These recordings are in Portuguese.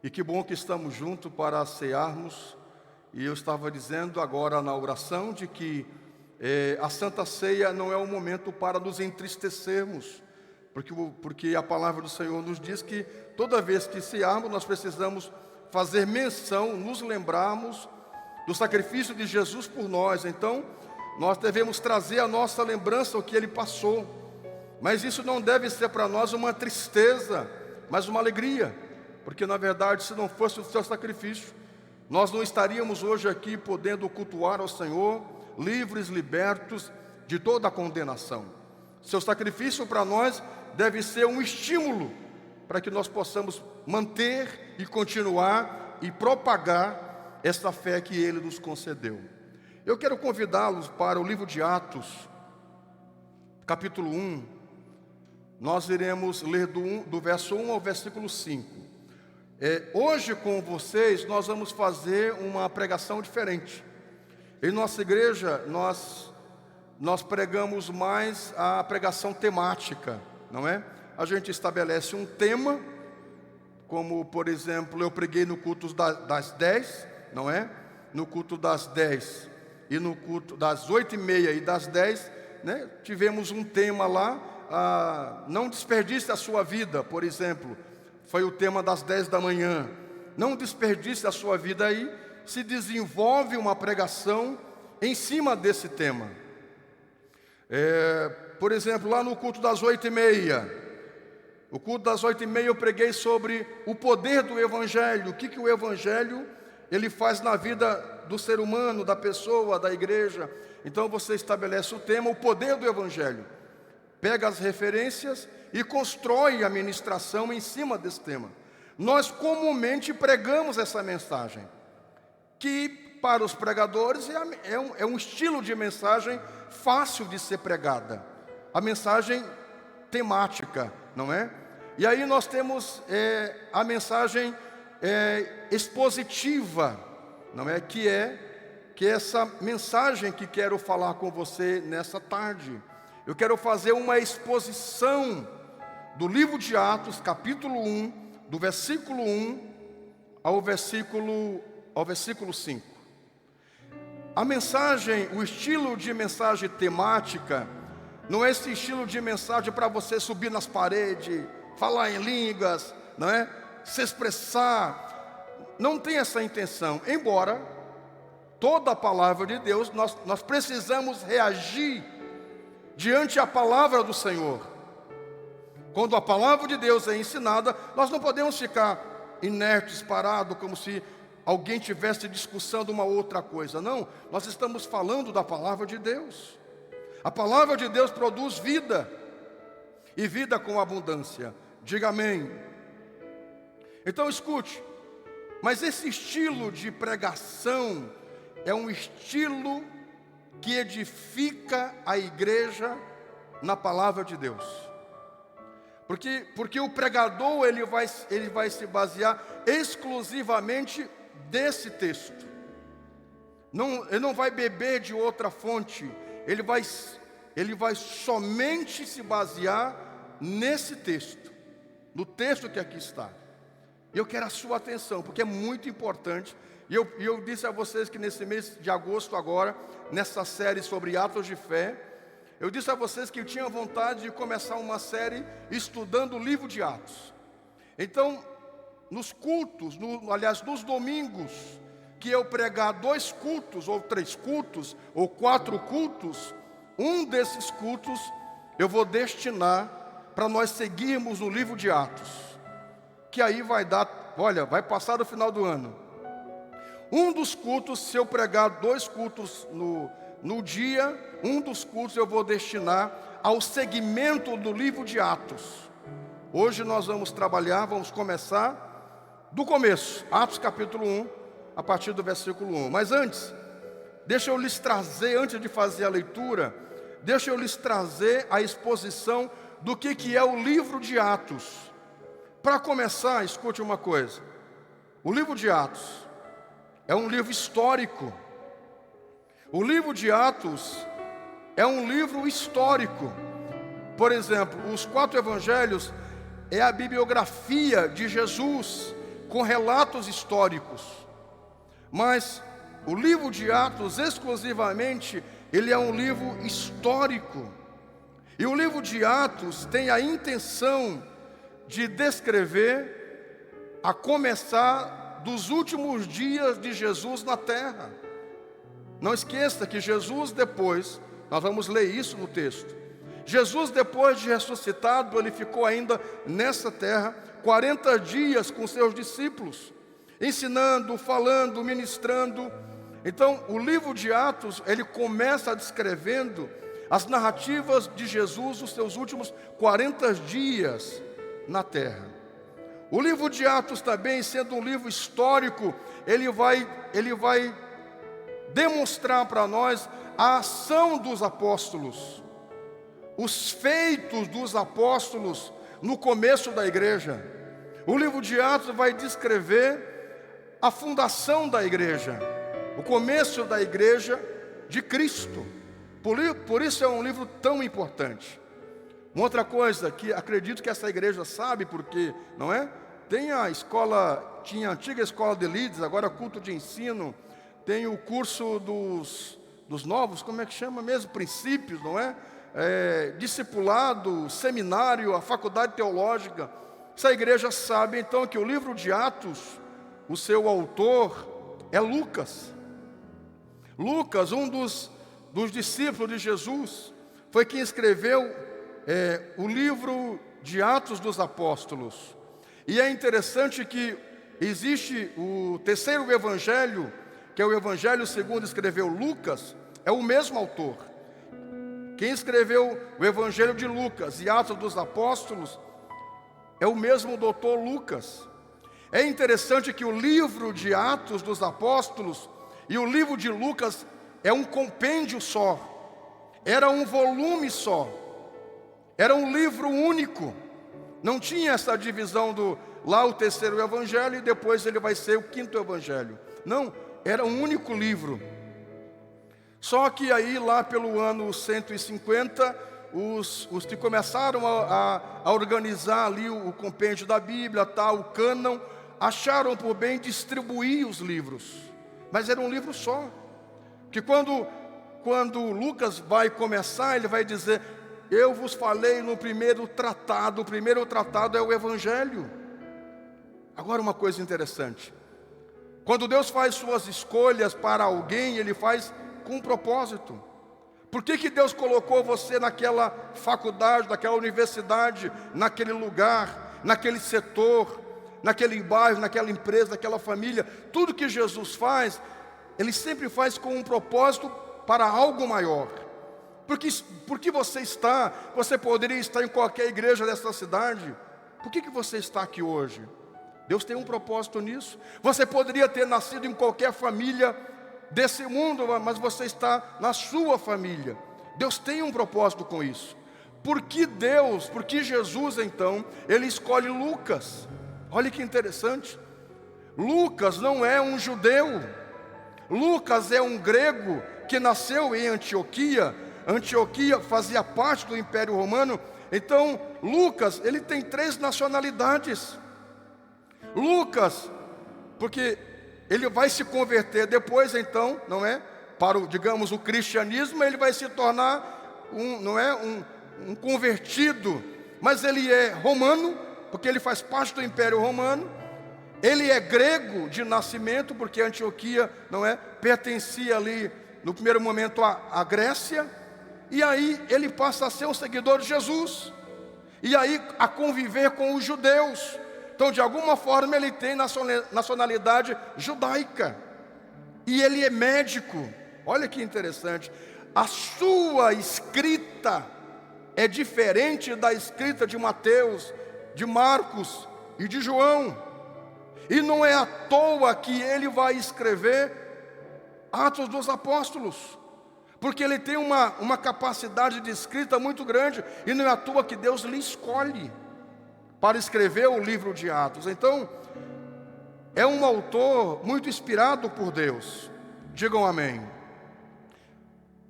E que bom que estamos juntos para cearmos. E eu estava dizendo agora na oração de que a Santa Ceia não é um momento para nos entristecermos, porque a palavra do Senhor nos diz que toda vez que cearmos nós precisamos fazer menção, nos lembrarmos do sacrifício de Jesus por nós. Então nós devemos trazer à nossa lembrança o que Ele passou, mas isso não deve ser para nós uma tristeza, mas uma alegria, porque na verdade, se não fosse o seu sacrifício, nós não estaríamos hoje aqui podendo cultuar ao Senhor, livres, libertos de toda a condenação. Seu sacrifício para nós deve ser um estímulo para que nós possamos manter e continuar e propagar esta fé que Ele nos concedeu. Eu quero convidá-los para o livro de Atos, capítulo 1. Nós iremos ler do verso 1 ao versículo 5. Hoje com vocês nós vamos fazer uma pregação diferente. Em nossa igreja nós pregamos mais a pregação temática, não é? A gente estabelece um tema, como por exemplo eu preguei no culto das 10, não é? No culto das 10 e no culto das 8h30 e das 10, né? Tivemos um tema lá, não desperdice a sua vida, por exemplo. Foi o tema das 10 da manhã. Não desperdice a sua vida. Aí se desenvolve uma pregação em cima desse tema. Por exemplo, lá no culto das 8h30. O culto das 8h30 eu preguei sobre o poder do Evangelho. O que o Evangelho ele faz na vida do ser humano, da pessoa, da igreja. Então você estabelece o tema, o poder do Evangelho. Pega as referências e constrói a ministração em cima desse tema. Nós comumente pregamos essa mensagem, que para os pregadores é um estilo de mensagem fácil de ser pregada. A mensagem temática, não é? E aí nós temos a mensagem expositiva, não é? Que é essa mensagem que quero falar com você nessa tarde. Eu quero fazer uma exposição do livro de Atos, capítulo 1, do versículo 1 ao versículo 5. A mensagem, o estilo de mensagem temática, não é esse estilo de mensagem para você subir nas paredes, falar em línguas, não é? Se expressar. Não tem essa intenção, embora toda a palavra de Deus, nós precisamos reagir diante a palavra do Senhor. Quando a palavra de Deus é ensinada, nós não podemos ficar inertes, parados, como se alguém tivesse discussão uma outra coisa. Não, nós estamos falando da palavra de Deus. A palavra de Deus produz vida, e vida com abundância. Diga amém. Então escute, mas esse estilo de pregação é um estilo que edifica a igreja na palavra de Deus. Porque o pregador ele vai se basear exclusivamente desse texto. Ele não vai beber de outra fonte. Ele vai somente se basear nesse texto, no texto que aqui está. E eu quero a sua atenção, porque é muito importante. E eu disse a vocês que nesse mês de agosto agora, nessa série sobre atos de fé, eu disse a vocês que eu tinha vontade de começar uma série estudando o livro de Atos. Então, nos cultos, nos domingos, que eu pregar 2 cultos, ou 3 cultos, ou 4 cultos, um desses cultos eu vou destinar para nós seguirmos no livro de Atos. Que aí vai passar o final do ano. Um dos cultos, se eu pregar 2 cultos no dia, um dos cultos eu vou destinar ao segmento do livro de Atos. Hoje nós vamos começar do começo, Atos capítulo 1, a partir do versículo 1. Mas antes, deixa eu lhes trazer, antes de fazer a leitura, deixa eu lhes trazer a exposição do que é o livro de Atos. Para começar, escute uma coisa. O livro de Atos é um livro histórico. O livro de Atos é um livro histórico. Por exemplo, os 4 evangelhos é a bibliografia de Jesus, com relatos históricos. Mas o livro de Atos, exclusivamente, ele é um livro histórico. E o livro de Atos tem a intenção de descrever, a começar dos últimos dias de Jesus na terra. Não esqueça que Jesus depois, nós vamos ler isso no texto, Jesus depois de ressuscitado, ele ficou ainda nessa terra 40 dias com seus discípulos, ensinando, falando, ministrando. Então o livro de Atos, ele começa descrevendo as narrativas de Jesus, os seus últimos 40 dias na terra. O livro de Atos também, sendo um livro histórico, ele vai demonstrar para nós a ação dos apóstolos, os feitos dos apóstolos no começo da igreja. O livro de Atos vai descrever a fundação da igreja, o começo da igreja de Cristo. Por isso é um livro tão importante. Uma outra coisa que acredito que essa igreja sabe, porque, não é? Tem a escola, tinha a antiga escola de líderes, agora culto de ensino, tem o curso dos novos, como é que chama mesmo? Princípios, não é? Discipulado, seminário, a faculdade teológica. Essa igreja sabe então que o livro de Atos, o seu autor é Lucas. Lucas, um dos discípulos de Jesus, foi quem escreveu o livro de Atos dos Apóstolos. E é interessante que existe o terceiro evangelho, que é o evangelho segundo escreveu Lucas, é o mesmo autor. Quem escreveu o evangelho de Lucas e Atos dos Apóstolos é o mesmo doutor Lucas. É interessante que o livro de Atos dos Apóstolos e o livro de Lucas é um compêndio só, era um volume só, era um livro único. Não tinha essa divisão lá o terceiro evangelho e depois ele vai ser o quinto evangelho. Não, era um único livro. Só que aí lá pelo ano 150, os que começaram a organizar ali o compêndio da Bíblia, o cânon, acharam por bem distribuir os livros. Mas era um livro só. Que quando Lucas vai começar, ele vai dizer: eu vos falei no primeiro tratado. O primeiro tratado é o Evangelho. Agora uma coisa interessante: quando Deus faz suas escolhas para alguém, Ele faz com um propósito. Por que Deus colocou você naquela faculdade, naquela universidade, naquele lugar, naquele setor, naquele bairro, naquela empresa, naquela família? Tudo que Jesus faz, Ele sempre faz com um propósito para algo maior. Porque você poderia estar em qualquer igreja dessa cidade. Por que você está aqui hoje? Deus tem um propósito nisso. Você poderia ter nascido em qualquer família desse mundo, mas você está na sua família. Deus tem um propósito com isso. Porque Jesus então, Ele escolhe Lucas. Olha que interessante. Lucas não é um judeu. Lucas é um grego que nasceu em Antioquia. Antioquia fazia parte do Império Romano. Então Lucas, ele tem 3 nacionalidades. Lucas, porque ele vai se converter depois então, não é? Para o cristianismo, ele vai se tornar um convertido. Mas ele é romano, porque ele faz parte do Império Romano. Ele é grego de nascimento, porque Antioquia, não é, pertencia ali no primeiro momento à Grécia. E aí ele passa a ser um seguidor de Jesus, e aí a conviver com os judeus. Então de alguma forma ele tem nacionalidade judaica. E ele é médico. Olha que interessante. A sua escrita é diferente da escrita de Mateus, de Marcos e de João. E não é à toa que ele vai escrever Atos dos Apóstolos, porque ele tem uma capacidade de escrita muito grande. E não é à toa que Deus lhe escolhe para escrever o livro de Atos. Então, é um autor muito inspirado por Deus. Digam amém.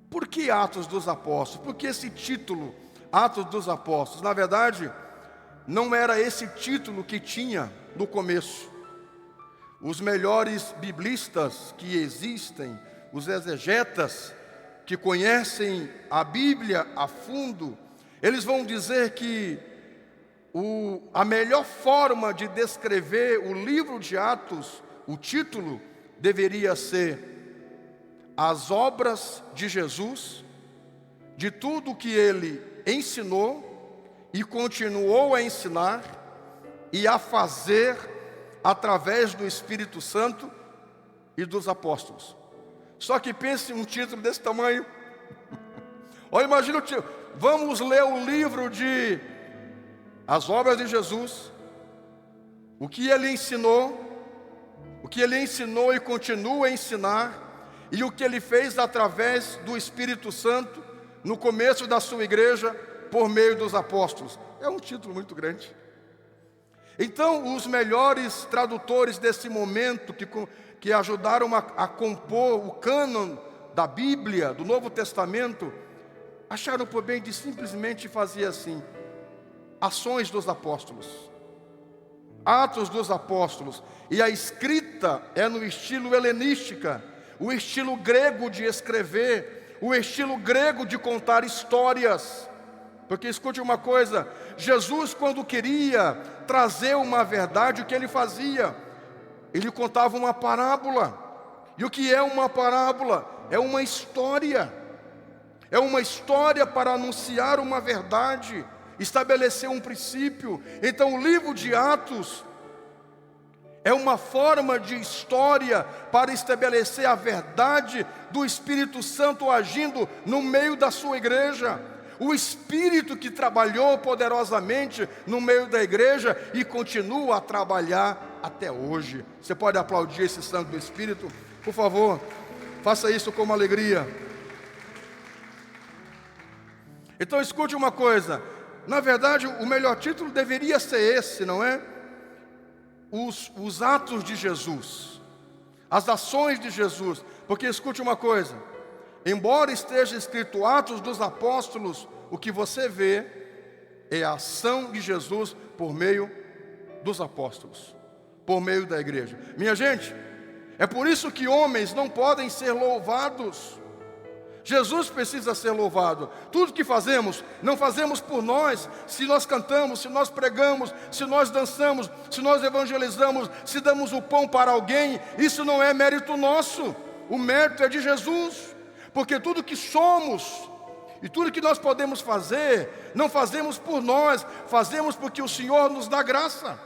Por que Atos dos Apóstolos? Por que esse título, Atos dos Apóstolos? Na verdade, não era esse título que tinha no começo. Os melhores biblistas que existem, os exegetas que conhecem a Bíblia a fundo, eles vão dizer que a melhor forma de descrever o livro de Atos, o título, deveria ser as obras de Jesus, de tudo que ele ensinou e continuou a ensinar e a fazer através do Espírito Santo e dos apóstolos. Só que pense um título desse tamanho. Olha, imagina o título. Vamos ler o livro de As Obras de Jesus, o que ele ensinou e continua a ensinar, e o que ele fez através do Espírito Santo no começo da sua igreja, por meio dos apóstolos. É um título muito grande. Então, os melhores tradutores desse momento, que ajudaram a compor o cânon da Bíblia, do Novo Testamento, acharam por bem de simplesmente fazer assim: ações dos apóstolos, Atos dos Apóstolos. E a escrita é no estilo helenística, o estilo grego de escrever, o estilo grego de contar histórias. Porque escute uma coisa, Jesus, quando queria trazer uma verdade, o que ele fazia? Ele contava uma parábola. E o que é uma parábola? É uma história. É uma história para anunciar uma verdade, estabelecer um princípio. Então o livro de Atos é uma forma de história para estabelecer a verdade do Espírito Santo agindo no meio da sua igreja. O Espírito que trabalhou poderosamente no meio da igreja e continua a trabalhar até hoje. Você pode aplaudir esse santo do Espírito? Por favor, faça isso com alegria. Então escute uma coisa. Na verdade, o melhor título deveria ser esse, não é? Os atos de Jesus, as ações de Jesus. Porque escute uma coisa, embora esteja escrito Atos dos Apóstolos, o que você vê é a ação de Jesus por meio dos apóstolos, por meio da igreja. Minha gente, é por isso que homens não podem ser louvados. Jesus precisa ser louvado. Tudo que fazemos, não fazemos por nós. Se nós cantamos, se nós pregamos, se nós dançamos, se nós evangelizamos, se damos o pão para alguém, isso não é mérito nosso. O mérito é de Jesus. Porque tudo que somos e tudo que nós podemos fazer, não fazemos por nós, fazemos porque o Senhor nos dá graça.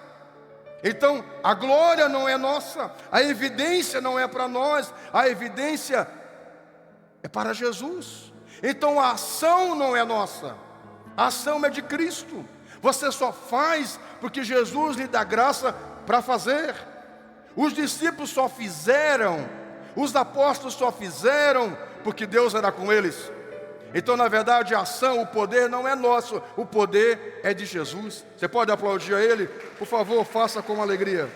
Então, a glória não é nossa, a evidência não é para nós, a evidência é para Jesus. Então a ação não é nossa, a ação é de Cristo. Você só faz porque Jesus lhe dá graça para fazer. Os discípulos só fizeram, os apóstolos só fizeram porque Deus era com eles. Então, na verdade, a ação, o poder não é nosso, o poder é de Jesus. Você pode aplaudir a Ele? Por favor, faça com alegria.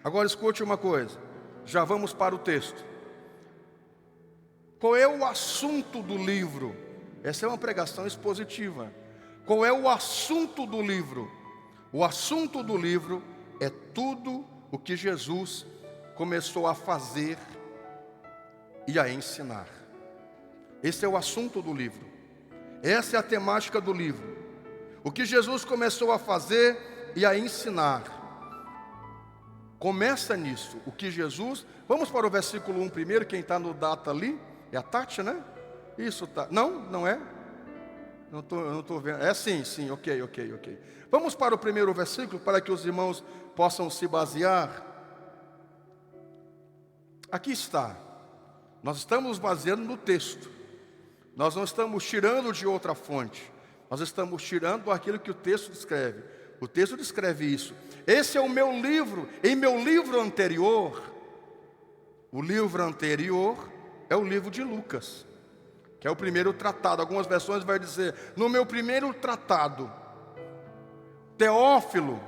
Agora escute uma coisa, já vamos para o texto. Qual é o assunto do livro? Essa é uma pregação expositiva. Qual é o assunto do livro? O assunto do livro é tudo o que Jesus começou a fazer e a ensinar. Esse é o assunto do livro. Essa é a temática do livro. O que Jesus começou a fazer e a ensinar. Começa nisso. O que Jesus... Vamos para o versículo 1 primeiro. Quem está no data ali? É a Tati, né? Isso, tá. Não é? Eu não estou vendo. É sim, ok. Vamos para o primeiro versículo para que os irmãos possam se basear. Aqui está. Nós estamos nos baseando no texto. Nós não estamos tirando de outra fonte. Nós estamos tirando aquilo que o texto descreve. O texto descreve isso. Esse é o meu livro. Em meu livro anterior, o livro anterior é o livro de Lucas, que é o primeiro tratado. Algumas versões vai dizer, no meu primeiro tratado, Teófilo,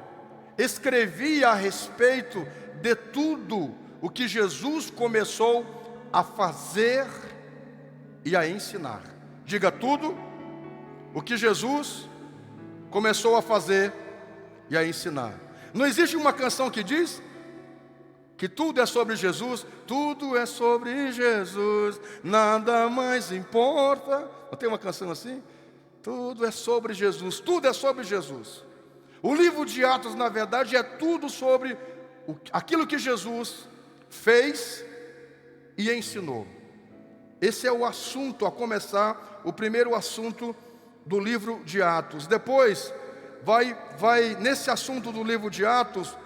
escrevi a respeito de tudo o que Jesus começou a fazer e a ensinar. Diga tudo o que Jesus começou a fazer e a ensinar. Não existe uma canção que diz que tudo é sobre Jesus? Tudo é sobre Jesus, nada mais importa. Não tem uma canção assim? Tudo é sobre Jesus, tudo é sobre Jesus. O livro de Atos, na verdade, é tudo sobre aquilo que Jesus fez e ensinou. Esse é o assunto, a começar, o primeiro assunto do livro de Atos. Depois, vai nesse assunto do livro de Atos,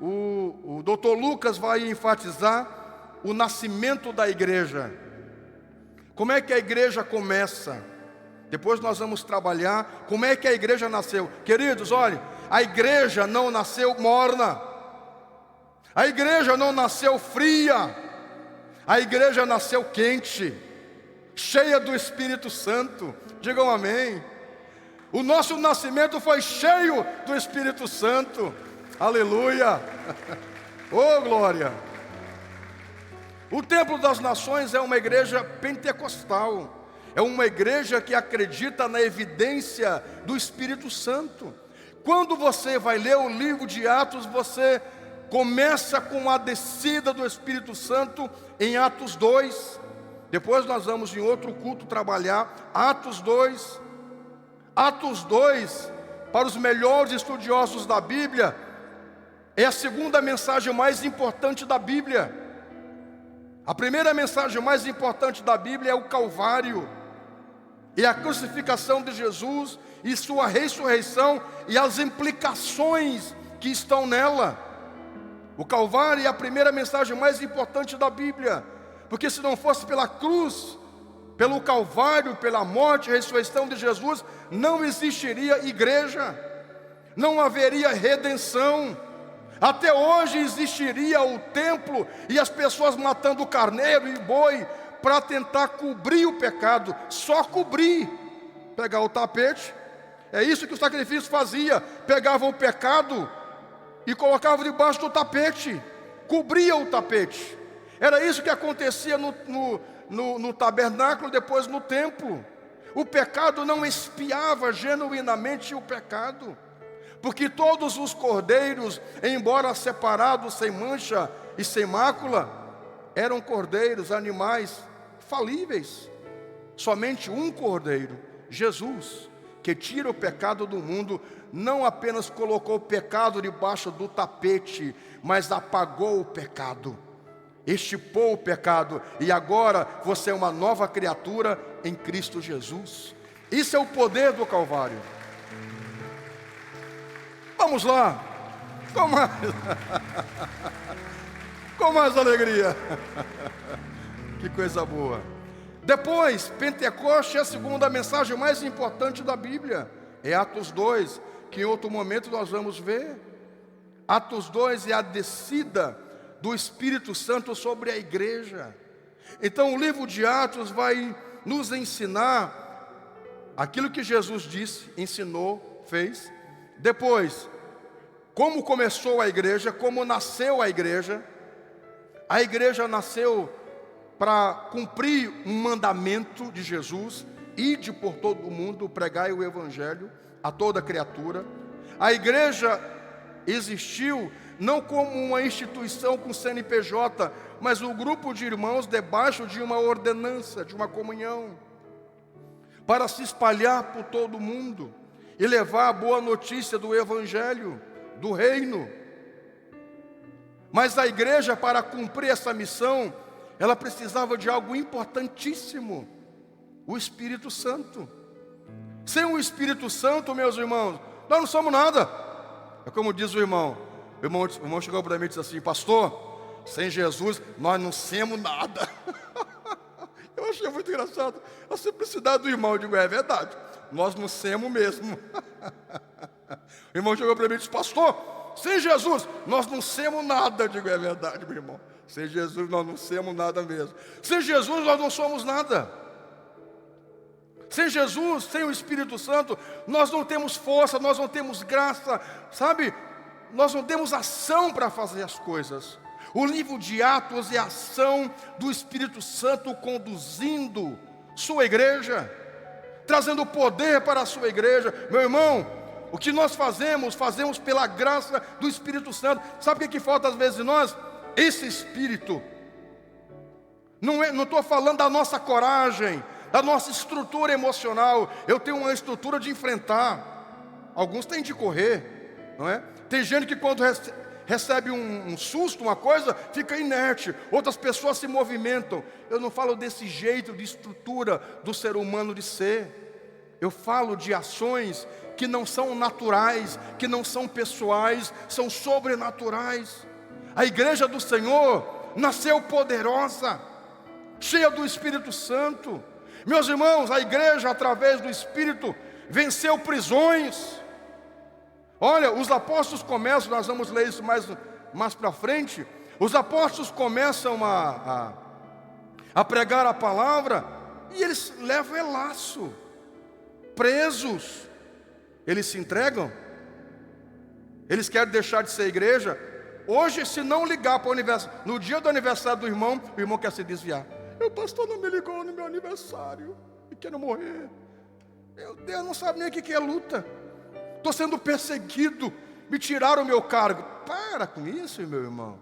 o Dr. Lucas vai enfatizar o nascimento da igreja. Como é que a igreja começa? Depois nós vamos trabalhar como é que a igreja nasceu. Queridos, olhe, a igreja não nasceu morna. A igreja não nasceu fria. A igreja nasceu quente, cheia do Espírito Santo. Digam amém. O nosso nascimento foi cheio do Espírito Santo. Aleluia. Oh, glória. O Templo das Nações é uma igreja pentecostal. É uma igreja que acredita na evidência do Espírito Santo. Quando você vai ler o livro de Atos, você começa com a descida do Espírito Santo em Atos 2. Depois nós vamos em outro culto trabalhar Atos 2. Atos 2, para os melhores estudiosos da Bíblia, é a segunda mensagem mais importante da Bíblia. A primeira mensagem mais importante da Bíblia é o Calvário, e a crucificação de Jesus e sua ressurreição e as implicações que estão nela. O Calvário é a primeira mensagem mais importante da Bíblia, porque se não fosse pela cruz, pelo Calvário, pela morte e ressurreição de Jesus, não existiria igreja, não haveria redenção. Até hoje existiria o templo e as pessoas matando carneiro e boi para tentar cobrir o pecado, só cobrir, pegar o tapete. É isso que o sacrifício fazia, pegava o pecado e colocava debaixo do tapete, cobria o tapete. Era isso que acontecia no tabernáculo, depois no templo. O pecado não expiava genuinamente o pecado, porque todos os cordeiros, embora separados, sem mancha e sem mácula, eram cordeiros, animais falíveis. Somente um cordeiro, Jesus, que tira o pecado do mundo, não apenas colocou o pecado debaixo do tapete, mas apagou o pecado, extirpou o pecado, e agora você é uma nova criatura em Cristo Jesus. Isso é o poder do Calvário. Vamos lá, com mais alegria. Que coisa boa. Depois, Pentecoste é a segunda mensagem mais importante da Bíblia. É Atos 2, que em outro momento nós vamos ver. Atos 2 é a descida do Espírito Santo sobre a igreja. Então o livro de Atos vai nos ensinar aquilo que Jesus disse, ensinou, fez. Depois, como começou a igreja, como nasceu a igreja. A igreja nasceu para cumprir um mandamento de Jesus: ide por todo o mundo, pregai o evangelho a toda criatura. A igreja existiu não como uma instituição com CNPJ, mas um grupo de irmãos debaixo de uma ordenança, de uma comunhão, para se espalhar por todo o mundo e levar a boa notícia do evangelho, do reino. Mas a igreja, para cumprir essa missão, ela precisava de algo importantíssimo: o Espírito Santo. Sem o Espírito Santo, meus irmãos, nós não somos nada. É como diz o irmão chegou para mim e disse assim: pastor, sem Jesus nós não somos nada. Eu achei muito engraçado a simplicidade do irmão. Eu digo: é verdade, nós não somos mesmo. O irmão chegou para mim e disse: pastor, sem Jesus nós não somos nada. Eu digo: é verdade, meu irmão, sem Jesus nós não somos nada mesmo. Sem Jesus nós não somos nada. Sem Jesus, sem o Espírito Santo, nós não temos força, nós não temos graça, sabe? Nós não temos ação para fazer as coisas. O livro de Atos é a ação do Espírito Santo conduzindo sua igreja, trazendo poder para a sua igreja. Meu irmão, O que nós fazemos, fazemos pela graça do Espírito Santo. Sabe o que falta às vezes em nós? Esse Espírito. Não estou falando da nossa coragem, da nossa estrutura emocional. Eu tenho uma estrutura de enfrentar. Alguns têm de correr, não é? Tem gente que quando recebe um susto, uma coisa, fica inerte. Outras pessoas se movimentam. Eu não falo desse jeito de estrutura do ser humano de ser. Eu falo de ações que não são naturais, que não são pessoais, são sobrenaturais. A igreja do Senhor nasceu poderosa, cheia do Espírito Santo. Meus irmãos, a igreja, através do Espírito, venceu prisões. Olha, os apóstolos começam, nós vamos ler isso mais para frente. Os apóstolos começam a pregar a palavra, e eles levam laço, presos. Eles se entregam. Eles querem deixar de ser igreja. Hoje, se não ligar para o aniversário, no dia do aniversário do irmão, o irmão quer se desviar. O pastor não me ligou no meu aniversário e quero morrer. Meu Deus, não sabe nem o que é luta. Estou sendo perseguido, me tiraram o meu cargo. Para com isso, meu irmão.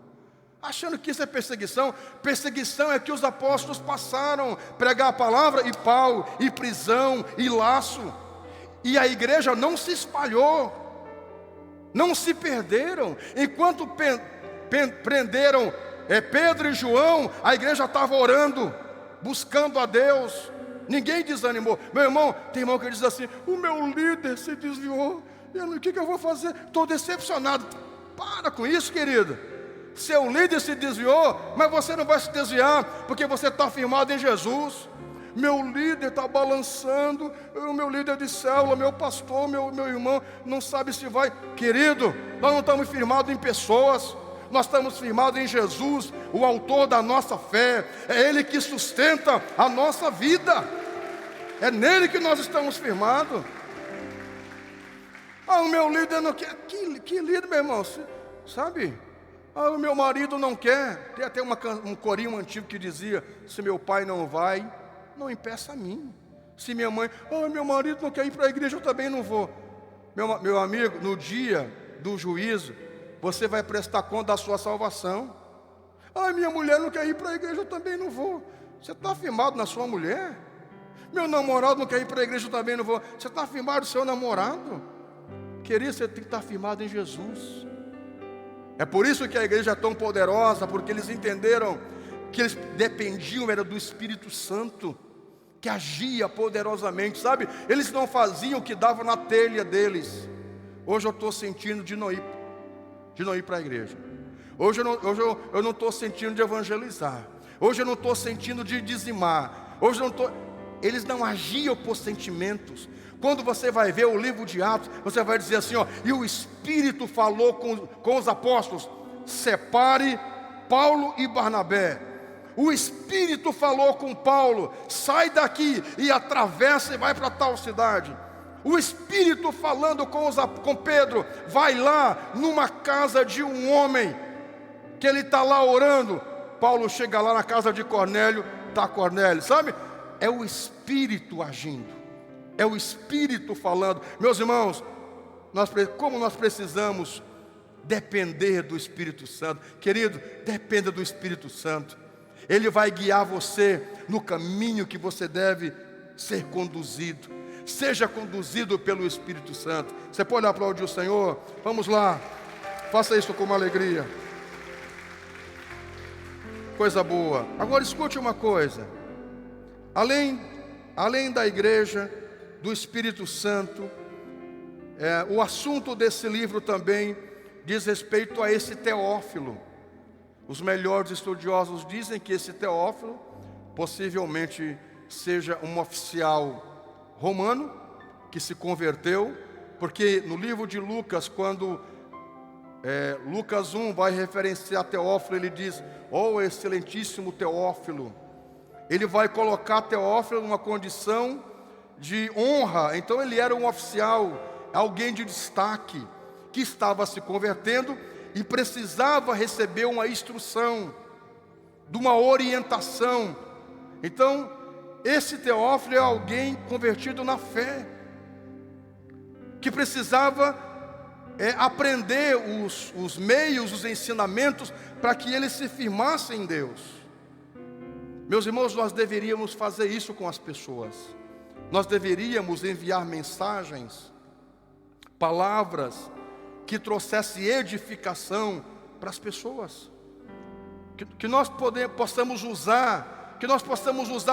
Achando que isso é perseguição. Perseguição é que os apóstolos passaram, pregar a palavra, e pau, e prisão, e laço. E a igreja não se espalhou, não se perderam. Enquanto prenderam Pedro e João, a igreja estava orando, buscando a Deus. Ninguém desanimou. Meu irmão, tem irmão que diz assim: o meu líder se desviou, o que eu vou fazer? Estou decepcionado. Para com isso, querido. Seu líder se desviou, mas você não vai se desviar, porque você está firmado em Jesus. Meu líder está balançando, o meu líder de célula, meu pastor, meu irmão, não sabe se vai. Querido, nós não estamos firmados em pessoas, nós estamos firmados em Jesus, o autor da nossa fé. É Ele que sustenta a nossa vida, é nele que nós estamos firmados. O meu líder não quer. Que líder, meu irmão? Sabe? O meu marido não quer. Tem até um corinho antigo que dizia: se meu pai não vai, não impeça a mim. Se minha mãe, meu marido não quer ir para a igreja, eu também não vou. Meu amigo, no dia do juízo, você vai prestar conta da sua salvação. Minha mulher não quer ir para a igreja, eu também não vou. Você está firmado na sua mulher? Meu namorado não quer ir para a igreja, eu também não vou. Você está firmado no seu namorado? Querido, você tem que estar firmado em Jesus. É por isso que a igreja é tão poderosa, porque eles entenderam que eles dependiam era do Espírito Santo, que agia poderosamente, sabe? Eles não faziam o que dava na telha deles. Hoje eu estou sentindo de não ir para a igreja. Hoje eu não estou sentindo de evangelizar. Hoje eu não estou sentindo de dizimar. Hoje eu não estou. Eles não agiam por sentimentos. Quando você vai ver o livro de Atos, você vai dizer assim, e o Espírito falou com os apóstolos: separe Paulo e Barnabé. O Espírito falou com Paulo: sai daqui e atravessa e vai para tal cidade. O Espírito falando com Pedro: vai lá numa casa de um homem, que ele está lá orando. Paulo chega lá na casa de Cornélio, está Cornélio, sabe? É o Espírito agindo, é o Espírito falando. Meus irmãos, como nós precisamos depender do Espírito Santo. Querido, dependa do Espírito Santo. Ele vai guiar você no caminho que você deve ser conduzido. Seja conduzido pelo Espírito Santo. Você pode aplaudir o Senhor? Vamos lá, faça isso com uma alegria. Coisa boa. Agora escute uma coisa. Além da igreja, do Espírito Santo, o assunto desse livro também diz respeito a esse Teófilo. Os melhores estudiosos dizem que esse Teófilo possivelmente seja um oficial romano que se converteu, porque no livro de Lucas, quando Lucas 1 vai referenciar Teófilo, ele diz: excelentíssimo Teófilo. Ele vai colocar Teófilo numa condição de honra. Então ele era um oficial, alguém de destaque, que estava se convertendo e precisava receber uma instrução, de uma orientação. Então, esse Teófilo é alguém convertido na fé. que precisava aprender os meios, os ensinamentos, para que eles se firmassem em Deus. Meus irmãos, nós deveríamos fazer isso com as pessoas. Nós deveríamos enviar mensagens, palavras que trouxessem edificação para as pessoas. Que nós possamos usar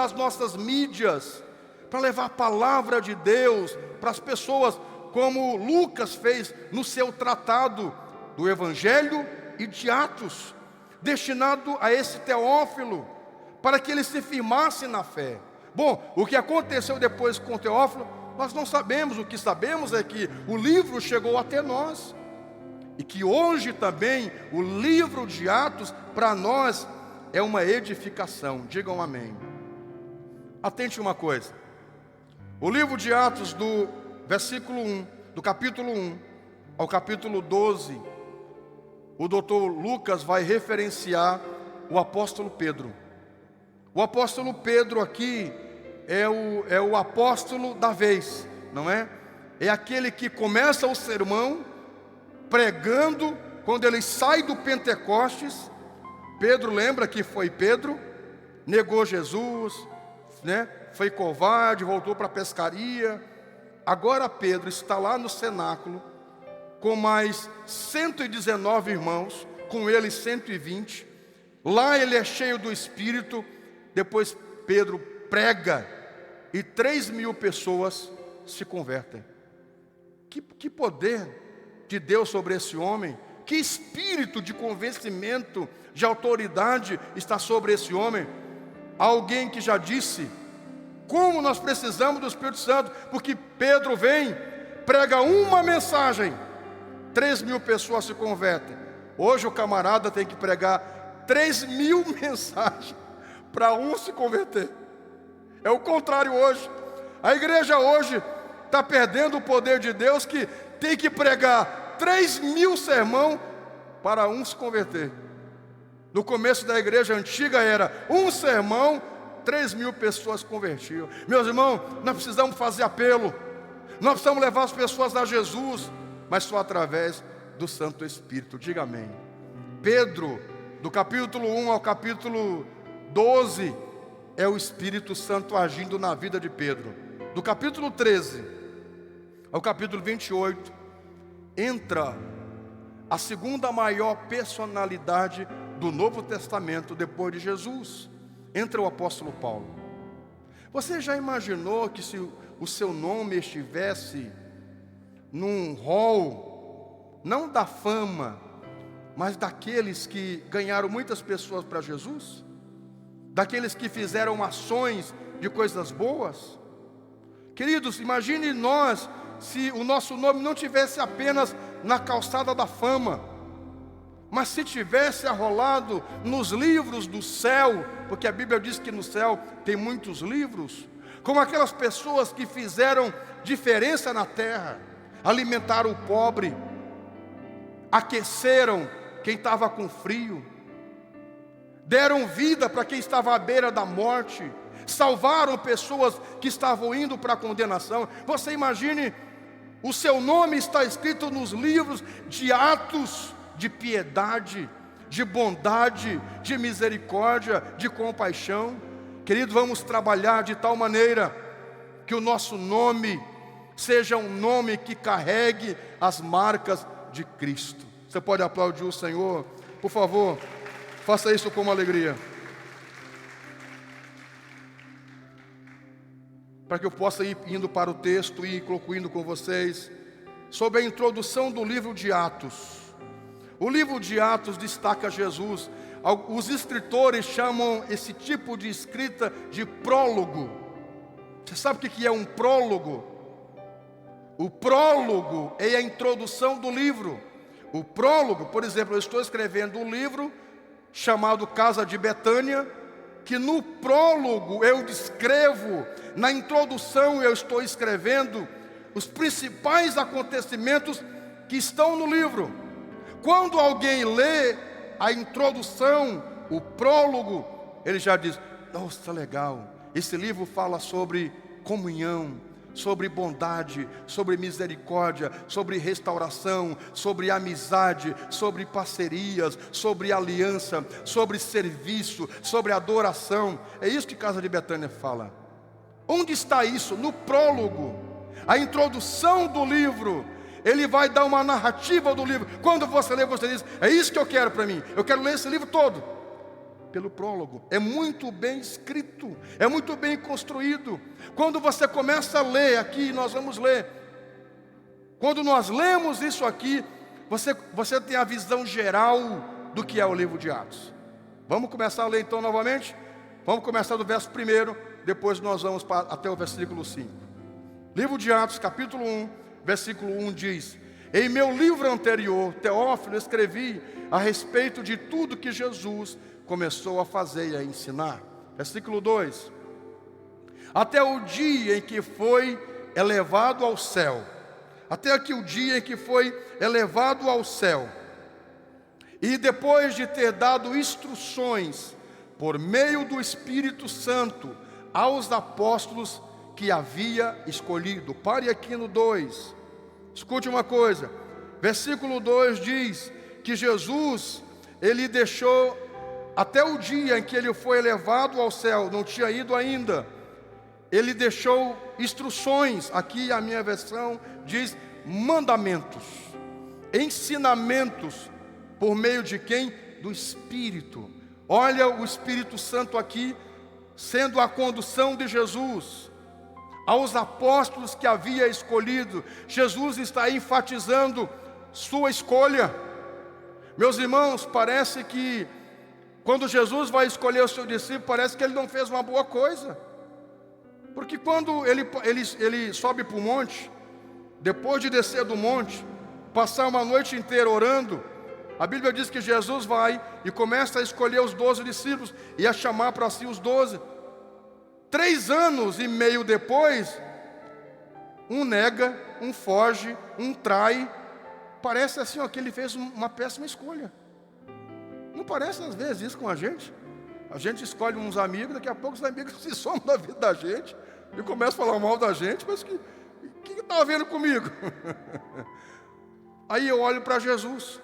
as nossas mídias para levar a palavra de Deus para as pessoas, como Lucas fez no seu tratado do Evangelho e de Atos, destinado a esse Teófilo, para que ele se firmasse na fé. Bom, o que aconteceu depois com Teófilo, nós não sabemos. O que sabemos é que o livro chegou até nós, e que hoje também o livro de Atos, para nós, é uma edificação. Digam amém. Atente uma coisa. O livro de Atos, do versículo 1, do capítulo 1 ao capítulo 12, o doutor Lucas vai referenciar o apóstolo Pedro. O apóstolo Pedro aqui é o apóstolo da vez, não é? É aquele que começa o sermão pregando. Quando ele sai do Pentecostes, Pedro, lembra que foi Pedro, negou Jesus, né? Foi covarde, voltou para a pescaria. Agora Pedro está lá no cenáculo, com mais 119 irmãos, com ele 120. Lá ele é cheio do Espírito. Depois Pedro prega e 3.000 pessoas se convertem. Que poder de Deus sobre esse homem, que espírito de convencimento, de autoridade está sobre esse homem. Alguém que já disse como nós precisamos do Espírito Santo, porque Pedro vem, prega uma mensagem, 3.000 pessoas se convertem. Hoje o camarada tem que pregar 3.000 mensagens para um se converter. É o contrário hoje. A igreja hoje está perdendo o poder de Deus, que tem que pregar 3.000 sermão para um se converter. No começo da igreja antiga era um sermão, 3.000 pessoas convertiam. Meus irmãos, nós precisamos fazer apelo. Nós precisamos levar as pessoas a Jesus, mas só através do Santo Espírito. Diga amém. Pedro, do capítulo 1 ao capítulo 12, é o Espírito Santo agindo na vida de Pedro. Do capítulo 13 ao capítulo 28, entra a segunda maior personalidade do Novo Testamento depois de Jesus. Entra o apóstolo Paulo. Você já imaginou que se o seu nome estivesse num hall, não da fama, mas daqueles que ganharam muitas pessoas para Jesus? Daqueles que fizeram ações de coisas boas? Queridos, imagine nós, se o nosso nome não tivesse apenas na calçada da fama, mas se tivesse arrolado nos livros do céu, porque a Bíblia diz que no céu tem muitos livros, como aquelas pessoas que fizeram diferença na terra, alimentaram o pobre, aqueceram quem estava com frio, deram vida para quem estava à beira da morte, salvaram pessoas que estavam indo para a condenação. Você imagine, o seu nome está escrito nos livros de atos de piedade, de bondade, de misericórdia, de compaixão. Querido, vamos trabalhar de tal maneira que o nosso nome seja um nome que carregue as marcas de Cristo. Você pode aplaudir o Senhor? Por favor, faça isso com alegria. Para que eu possa ir indo para o texto e concluindo com vocês sobre a introdução do livro de Atos. O livro de Atos destaca Jesus. Os escritores chamam esse tipo de escrita de prólogo. Você sabe o que é um prólogo? O prólogo é a introdução do livro. O prólogo, por exemplo, eu estou escrevendo um livro chamado Casa de Betânia, que no prólogo eu descrevo, na introdução eu estou escrevendo os principais acontecimentos que estão no livro. Quando alguém lê a introdução, o prólogo, ele já diz: nossa, legal, esse livro fala sobre comunhão, sobre bondade, sobre misericórdia, sobre restauração, sobre amizade, sobre parcerias, sobre aliança, sobre serviço, sobre adoração. É isso que Casa de Betânia fala. Onde está isso? No prólogo, a introdução do livro. Ele vai dar uma narrativa do livro. Quando você lê, você diz: é isso que eu quero para mim. Eu quero ler esse livro todo. Pelo prólogo. É muito bem escrito, é muito bem construído. Quando você começa a ler aqui, nós vamos ler. Quando nós lemos isso aqui, você tem a visão geral do que é o livro de Atos. Vamos começar a ler então novamente? Vamos começar do verso 1, depois nós vamos até o versículo 5. Livro de Atos, capítulo 1, versículo 1 diz: em meu livro anterior, Teófilo, escrevi a respeito de tudo que Jesus começou a fazer e a ensinar. Versículo 2: até o dia em que foi elevado ao céu. Até aqui o dia em que foi elevado ao céu. E depois de ter dado instruções por meio do Espírito Santo aos apóstolos que havia escolhido. Pare aqui no 2. Escute uma coisa. Versículo 2 diz que Jesus, ele deixou até o dia em que ele foi elevado ao céu, não tinha ido ainda. Ele deixou instruções, aqui a minha versão diz mandamentos, ensinamentos, por meio de quem? Do Espírito. Olha o Espírito Santo aqui, sendo a condução de Jesus aos apóstolos que havia escolhido. Jesus está enfatizando sua escolha. Meus irmãos, parece que quando Jesus vai escolher o seu discípulo, parece que ele não fez uma boa coisa. Porque quando ele sobe para o monte, depois de descer do monte, passar uma noite inteira orando, a Bíblia diz que Jesus vai e começa a escolher os 12 discípulos e a chamar para si os 12. 3 anos e meio depois, um nega, um foge, um trai. Parece assim, ó, que ele fez uma péssima escolha. Não parece às vezes isso com a gente? A gente escolhe uns amigos, daqui a pouco os amigos se somam da vida da gente e começam a falar mal da gente, mas o que está havendo comigo? Aí eu olho para Jesus.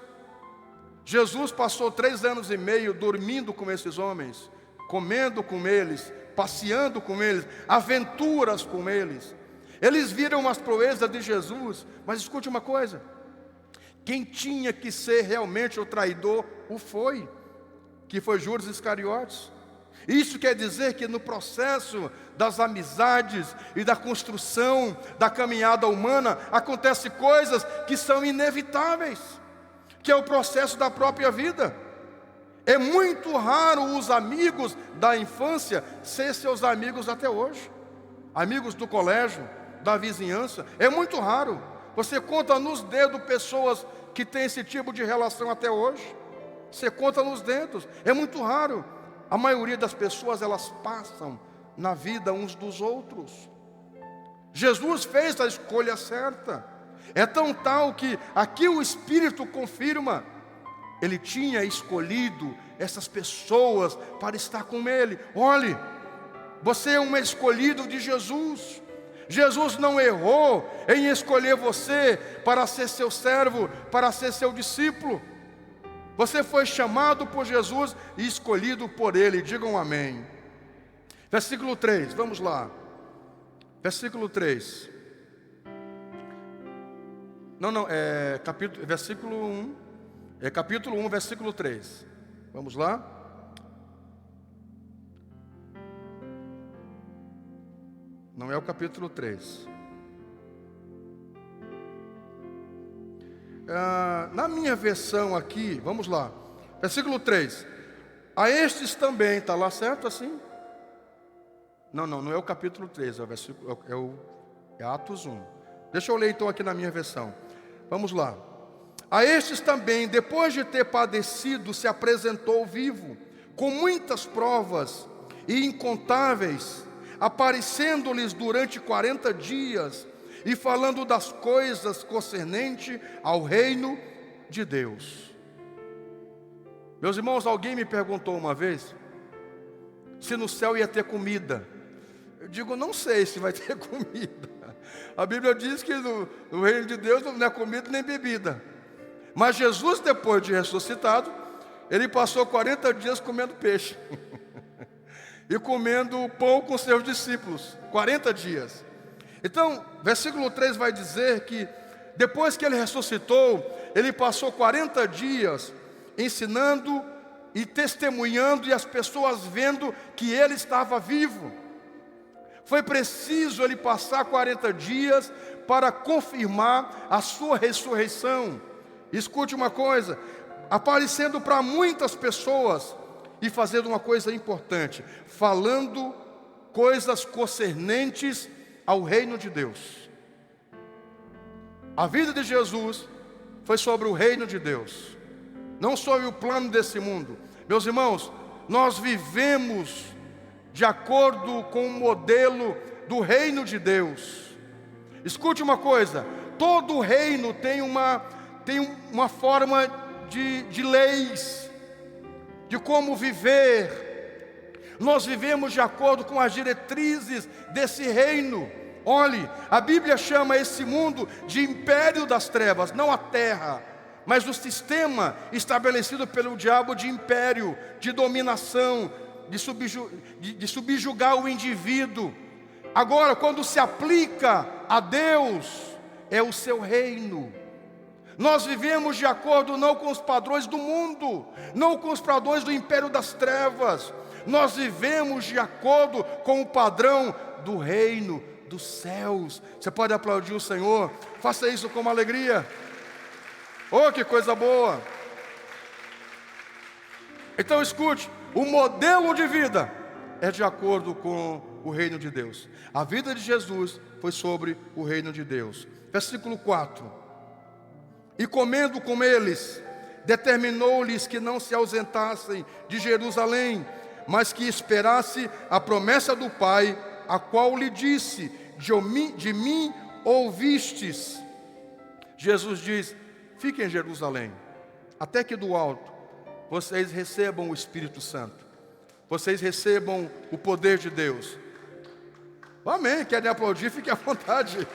Jesus passou 3 anos e meio dormindo com esses homens, comendo com eles, passeando com eles, aventuras com eles. Eles viram as proezas de Jesus, mas escute uma coisa: quem tinha que ser realmente o traidor o foi, que foi Judas Iscariotes. Isso quer dizer que no processo das amizades e da construção da caminhada humana, acontecem coisas que são inevitáveis, que é o processo da própria vida. É muito raro os amigos da infância ser seus amigos até hoje. Amigos do colégio, da vizinhança, é muito raro. Você conta nos dedos pessoas que têm esse tipo de relação até hoje. Você conta nos dedos, é muito raro. A maioria das pessoas, elas passam na vida uns dos outros. Jesus fez a escolha certa. É tão tal que aqui o Espírito confirma. Ele tinha escolhido essas pessoas para estar com Ele. Olhe, você é um escolhido de Jesus. Jesus não errou em escolher você para ser seu servo, para ser seu discípulo. Você foi chamado por Jesus e escolhido por Ele. Digam amém. Versículo 3, vamos lá. Versículo 3. Versículo 1. É capítulo 1, versículo 3. Vamos lá. Não é o capítulo 3. Na minha versão aqui, vamos lá. Versículo 3. A estes também, está lá certo assim? Não é o capítulo 3, é Atos 1. Deixa eu ler então aqui na minha versão. Vamos lá. A estes também, depois de ter padecido, se apresentou vivo, com muitas provas e incontáveis, aparecendo-lhes durante 40 dias, e falando das coisas concernentes ao reino de Deus. Meus irmãos, alguém me perguntou uma vez se no céu ia ter comida. Eu digo, não sei se vai ter comida, A Bíblia diz que no reino de Deus não é comida nem bebida. Mas Jesus, depois de ressuscitado, ele passou 40 dias comendo peixe e comendo pão com seus discípulos, 40 dias. Então, versículo 3 vai dizer que depois que ele ressuscitou, ele passou 40 dias ensinando e testemunhando, e as pessoas vendo que ele estava vivo. Foi preciso ele passar 40 dias para confirmar a sua ressurreição. Escute uma coisa, aparecendo para muitas pessoas e fazendo uma coisa importante, falando coisas concernentes ao reino de Deus. A vida de Jesus foi sobre o reino de Deus, não sobre o plano desse mundo. Meus irmãos, nós vivemos de acordo com o modelo do reino de Deus. Escute uma coisa, todo reino tem uma forma de leis, de como viver. Nós vivemos de acordo com as diretrizes desse reino. Olhe, a Bíblia chama esse mundo de império das trevas, não a terra, mas o sistema estabelecido pelo diabo de império, de dominação, de subjugar o indivíduo. Agora, quando se aplica a Deus, é o seu reino. Nós vivemos de acordo não com os padrões do mundo, não com os padrões do império das trevas. Nós vivemos de acordo com o padrão do reino dos céus. Você pode aplaudir o Senhor? Faça isso com uma alegria. Oh, que coisa boa! Então escute, o modelo de vida é de acordo com o reino de Deus. A vida de Jesus foi sobre o reino de Deus. Versículo 4. E comendo com eles, determinou-lhes que não se ausentassem de Jerusalém, mas que esperasse a promessa do Pai, a qual lhe disse: de mim ouvistes. Jesus diz: fiquem em Jerusalém, até que do alto vocês recebam o Espírito Santo, vocês recebam o poder de Deus. Amém, querem aplaudir, fiquem à vontade,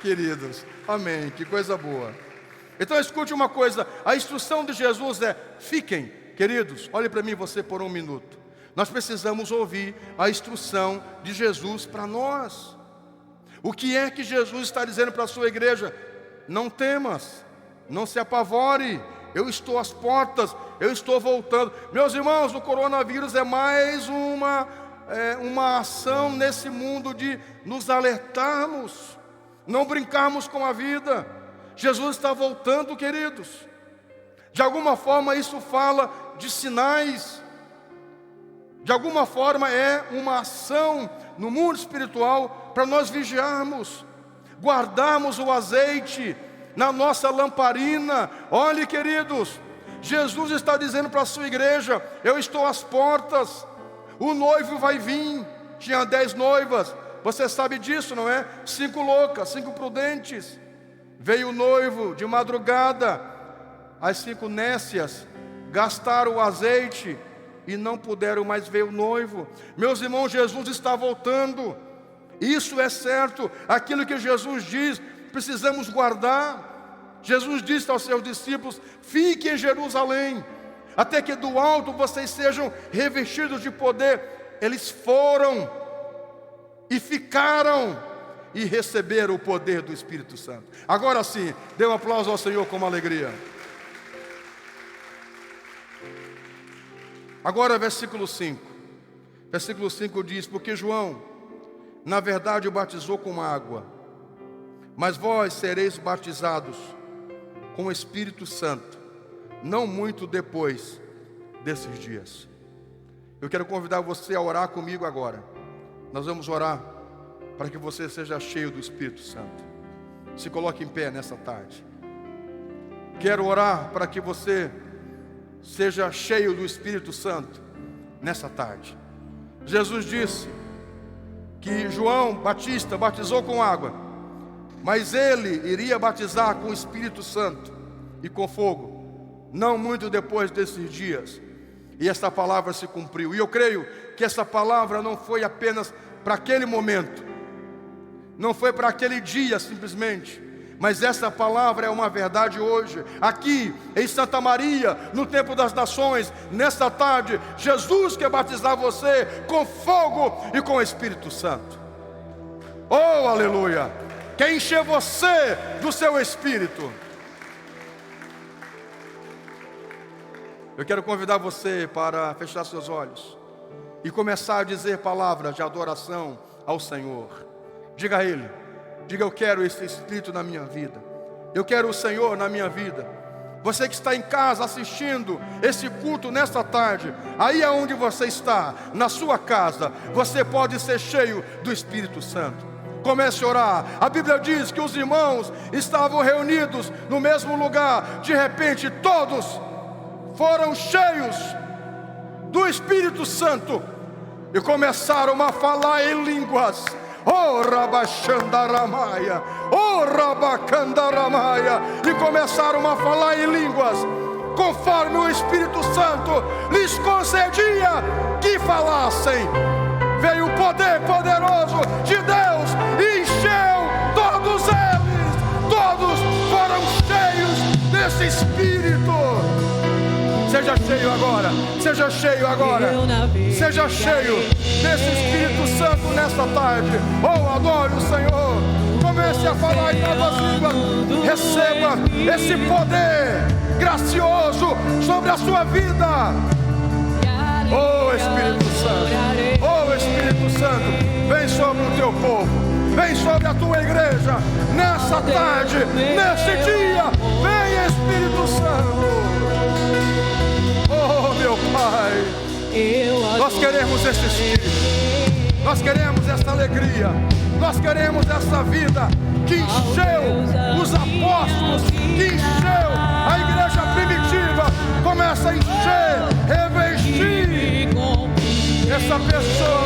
queridos. Amém, que coisa boa. Então escute uma coisa, a instrução de Jesus é: fiquem, queridos, olhe para mim você por um minuto. Nós precisamos ouvir a instrução de Jesus para nós. O que é que Jesus está dizendo para a sua igreja? Não temas, não se apavore, eu estou às portas, eu estou voltando. Meus irmãos, o coronavírus é mais uma ação nesse mundo de nos alertarmos, não brincarmos com a vida. Jesus está voltando, queridos. De alguma forma isso fala de sinais. De alguma forma é uma ação no mundo espiritual para nós vigiarmos, guardarmos o azeite na nossa lamparina. Olhe, queridos, Jesus está dizendo para a sua igreja: eu estou às portas, o noivo vai vir. Tinha 10 noivas, você sabe disso, não é? 5 loucas, 5 prudentes. Veio o noivo de madrugada, as 5 nécias gastaram o azeite e não puderam mais ver o noivo. Meus irmãos, Jesus está voltando. Isso é certo, aquilo que Jesus diz, precisamos guardar. Jesus disse aos seus discípulos: fiquem em Jerusalém, até que do alto vocês sejam revestidos de poder. Eles foram e ficaram e receberam o poder do Espírito Santo. Agora sim, dê um aplauso ao Senhor com uma alegria. Agora versículo 5. Versículo 5 diz: porque João, na verdade, o batizou com água, mas vós sereis batizados com o Espírito Santo, não muito depois desses dias. Eu quero convidar você a orar comigo agora. Nós vamos orar para que você seja cheio do Espírito Santo. Se coloque em pé nessa tarde. Quero orar para que você seja cheio do Espírito Santo nessa tarde. Jesus disse que João Batista batizou com água, mas ele iria batizar com o Espírito Santo e com fogo, não muito depois desses dias. E esta palavra se cumpriu. E eu creio que essa palavra não foi apenas para aquele momento, não foi para aquele dia simplesmente, mas essa palavra é uma verdade hoje. Aqui em Santa Maria, no Templo das Nações, nesta tarde, Jesus quer batizar você com fogo e com o Espírito Santo. Oh, aleluia! Quer encher você do seu Espírito. Eu quero convidar você para fechar seus olhos e começar a dizer palavras de adoração ao Senhor. Diga a Ele, diga: eu quero esse Espírito na minha vida, eu quero o Senhor na minha vida. Você que está em casa assistindo esse culto nesta tarde, aí aonde você está, na sua casa, você pode ser cheio do Espírito Santo. Comece a orar. A Bíblia diz que os irmãos estavam reunidos no mesmo lugar. De repente todos foram cheios do Espírito Santo e começaram a falar em línguas. Oh, Rabachandaramaya, oh, Rabacandaramaya, e começaram a falar em línguas, conforme o Espírito Santo lhes concedia que falassem. Veio o poder poderoso de Deus e encheu todos eles. Todos foram cheios desse Espírito. Seja cheio agora, seja cheio agora, seja cheio desse Espírito Santo nesta tarde. Oh, adore o Senhor. Comece a falar em novas línguas. Receba esse poder gracioso sobre a sua vida. Oh, Espírito Santo, oh, Espírito Santo, vem sobre o teu povo, vem sobre a tua igreja, nessa tarde, nesse dia. Vem, Espírito Santo. Oh, meu Pai, nós queremos esse Espírito, nós queremos essa alegria, nós queremos essa vida que encheu os apóstolos, que encheu a igreja primitiva. Começa a encher, revestir essa pessoa